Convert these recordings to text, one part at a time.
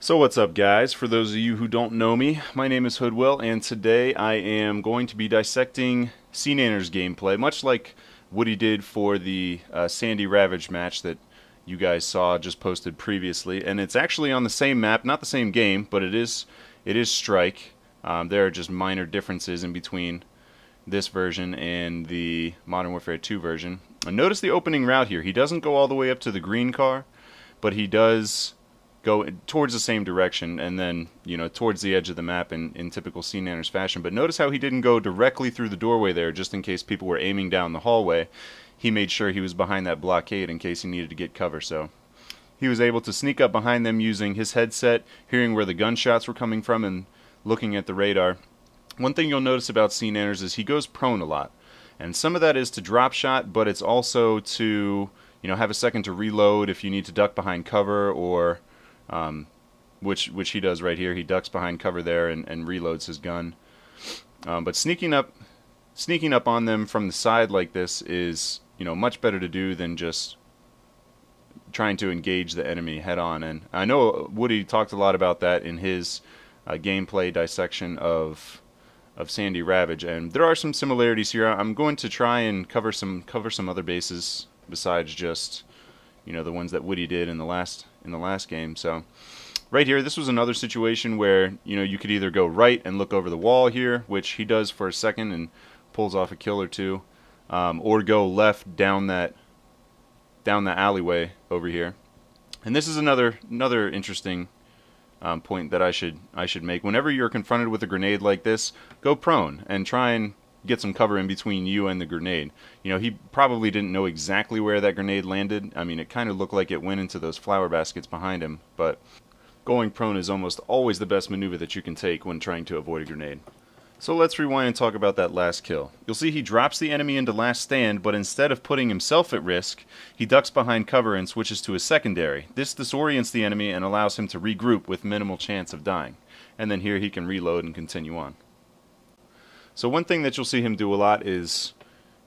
So what's up, guys? For those of you who don't know me, my name is HoodwILL, and today I am going to be dissecting SeaNanner's gameplay, much like Woody did for the Sandy Ravage match that you guys saw just posted previously. And it's actually on the same map, not the same game, but it is Strike. There are just minor differences in between this version and the Modern Warfare 2 version. And notice the opening route here. He doesn't go all the way up to the green car, but he does go towards the same direction and then, towards the edge of the map in typical SeaNanner's fashion. But notice how he didn't go directly through the doorway there just in case people were aiming down the hallway. He made sure he was behind that blockade in case he needed to get cover. So he was able to sneak up behind them using his headset, hearing where the gunshots were coming from and looking at the radar. One thing you'll notice about SeaNanner's is he goes prone a lot. And some of that is to drop shot, but it's also to, have a second to reload if you need to duck behind cover, or which he does right here. He ducks behind cover there and reloads his gun. But sneaking up on them from the side like this is, much better to do than just trying to engage the enemy head on. And I know Woody talked a lot about that in his gameplay dissection of Sandy Ravage, and there are some similarities here. I'm going to try and cover some other bases besides just the ones that Woody did in the last game. So right here, this was another situation where you could either go right and look over the wall here, which he does for a second and pulls off a kill or two, or go left down the alleyway over here. And this is another interesting point that I should make. Whenever you're confronted with a grenade like this, go prone and try and get some cover in between you and the grenade. He probably didn't know exactly where that grenade landed. I mean, it kind of looked like it went into those flower baskets behind him, but going prone is almost always the best maneuver that you can take when trying to avoid a grenade. So let's rewind and talk about that last kill. You'll see he drops the enemy into last stand, but instead of putting himself at risk, he ducks behind cover and switches to a secondary. This disorients the enemy and allows him to regroup with minimal chance of dying. And then here he can reload and continue on. So one thing that you'll see him do a lot is,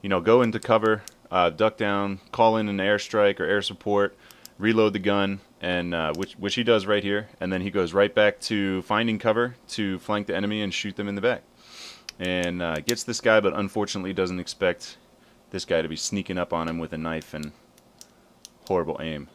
go into cover, duck down, call in an airstrike or air support, reload the gun, and which he does right here, and then he goes right back to finding cover to flank the enemy and shoot them in the back. And gets this guy, but unfortunately doesn't expect this guy to be sneaking up on him with a knife and horrible aim.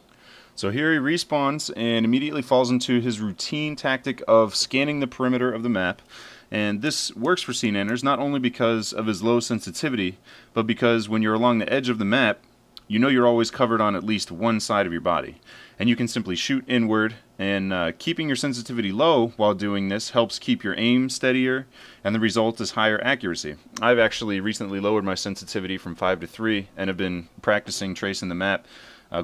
So here he respawns and immediately falls into his routine tactic of scanning the perimeter of the map. And this works for SeaNanners not only because of his low sensitivity, but because when you're along the edge of the map, you're always covered on at least one side of your body. And you can simply shoot inward, and keeping your sensitivity low while doing this helps keep your aim steadier, and the result is higher accuracy. I've actually recently lowered my sensitivity from 5 to 3, and have been practicing tracing the map,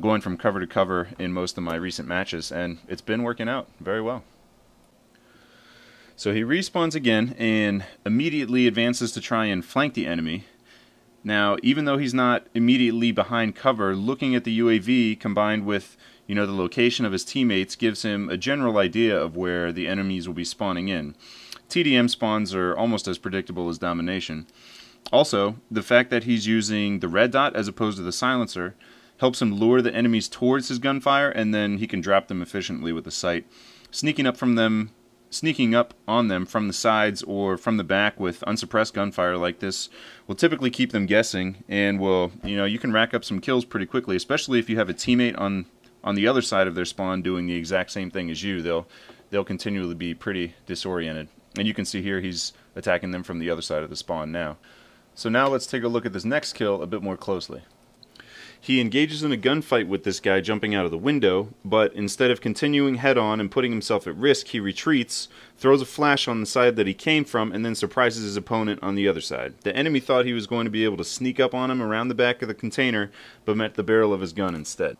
going from cover to cover in most of my recent matches, and it's been working out very well. So he respawns again and immediately advances to try and flank the enemy. Now, even though he's not immediately behind cover, looking at the UAV combined with, the location of his teammates gives him a general idea of where the enemies will be spawning in. TDM spawns are almost as predictable as domination. Also, the fact that he's using the red dot as opposed to the silencer helps him lure the enemies towards his gunfire, and then he can drop them efficiently with the sight. Sneaking up on them from the sides or from the back with unsuppressed gunfire like this will typically keep them guessing, and will, you can rack up some kills pretty quickly, especially if you have a teammate on the other side of their spawn doing the exact same thing as you. They'll continually be pretty disoriented. And you can see here he's attacking them from the other side of the spawn now. So now let's take a look at this next kill a bit more closely. He engages in a gunfight with this guy jumping out of the window, but instead of continuing head-on and putting himself at risk, he retreats, throws a flash on the side that he came from, and then surprises his opponent on the other side. The enemy thought he was going to be able to sneak up on him around the back of the container, but met the barrel of his gun instead.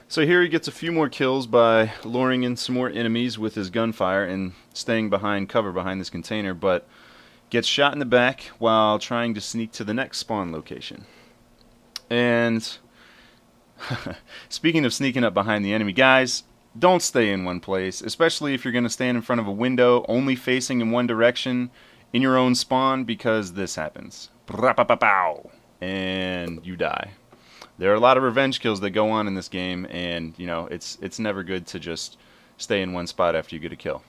So here he gets a few more kills by luring in some more enemies with his gunfire and staying behind cover behind this container, but gets shot in the back while trying to sneak to the next spawn location. And speaking of sneaking up behind the enemy, guys, don't stay in one place, especially if you're going to stand in front of a window only facing in one direction in your own spawn, because this happens. And you die. There are a lot of revenge kills that go on in this game, and it's never good to just stay in one spot after you get a kill.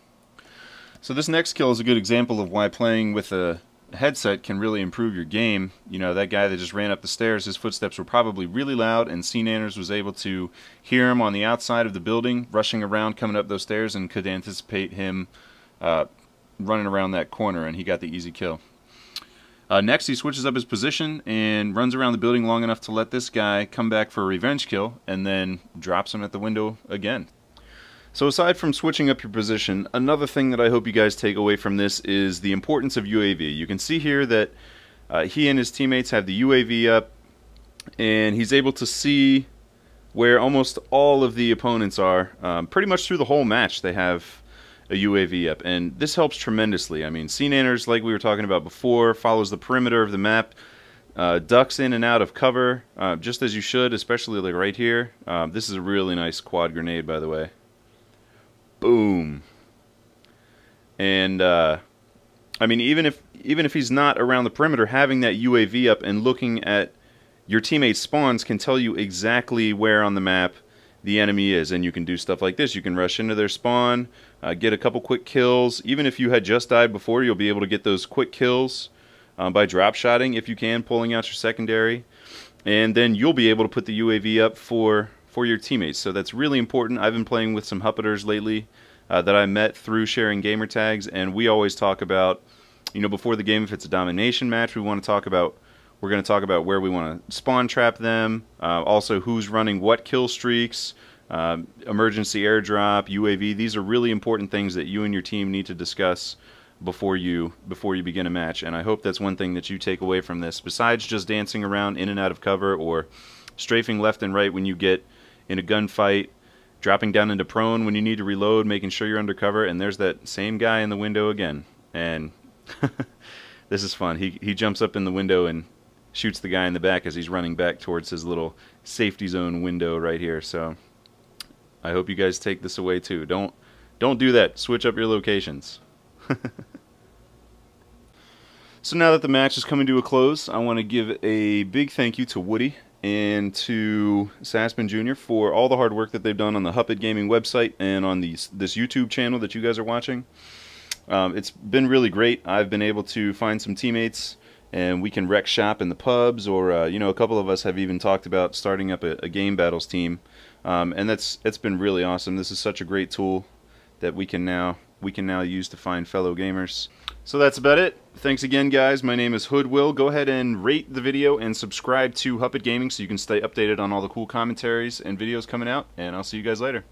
So this next kill is a good example of why playing with a headset can really improve your game. You know, that guy that just ran up the stairs, his footsteps were probably really loud, and SeaNanners was able to hear him on the outside of the building, rushing around, coming up those stairs, and could anticipate him running around that corner, and he got the easy kill. Next, he switches up his position and runs around the building long enough to let this guy come back for a revenge kill, and then drops him at the window again. So aside from switching up your position, another thing that I hope you guys take away from this is the importance of UAV. You can see here that he and his teammates have the UAV up, and he's able to see where almost all of the opponents are. Pretty much through the whole match they have a UAV up, and this helps tremendously. I mean, SeaNanners, like we were talking about before, follows the perimeter of the map, ducks in and out of cover, just as you should, especially like right here. This is a really nice quad grenade, by the way. Boom. And I mean, even if he's not around the perimeter, having that UAV up and looking at your teammates' spawns can tell you exactly where on the map the enemy is, and you can do stuff like this. You can rush into their spawn, get a couple quick kills. Even if you had just died before, you'll be able to get those quick kills by drop shotting if you can, pulling out your secondary, and then you'll be able to put the UAV up for your teammates. So that's really important. I've been playing with some Hupiters lately that I met through sharing gamer tags, and we always talk about, you know, before the game, if it's a domination match, we're going to talk about where we want to spawn trap them, also who's running what kill streaks, emergency airdrop, UAV. These are really important things that you and your team need to discuss before you begin a match, and I hope that's one thing that you take away from this, besides just dancing around in and out of cover or strafing left and right when you get in a gunfight, dropping down into prone when you need to reload, making sure you're undercover, and there's that same guy in the window again. And this is fun. He jumps up in the window and shoots the guy in the back as he's running back towards his little safety zone window right here. So I hope you guys take this away too. Don't do that. Switch up your locations. So now that the match is coming to a close, I want to give a big thank you to Woody and to Sassman Jr. for all the hard work that they've done on the Hupit Gaming website and on this YouTube channel that you guys are watching. It's been really great. I've been able to find some teammates, and we can wreck shop in the pubs, or you know, a couple of us have even talked about starting up a game battles team, and it's been really awesome. This is such a great tool that we can now use to find fellow gamers. So that's about it. Thanks again, guys. My name is HoodwILL. Go ahead and rate the video and subscribe to Hupit Gaming so you can stay updated on all the cool commentaries and videos coming out, and I'll see you guys later.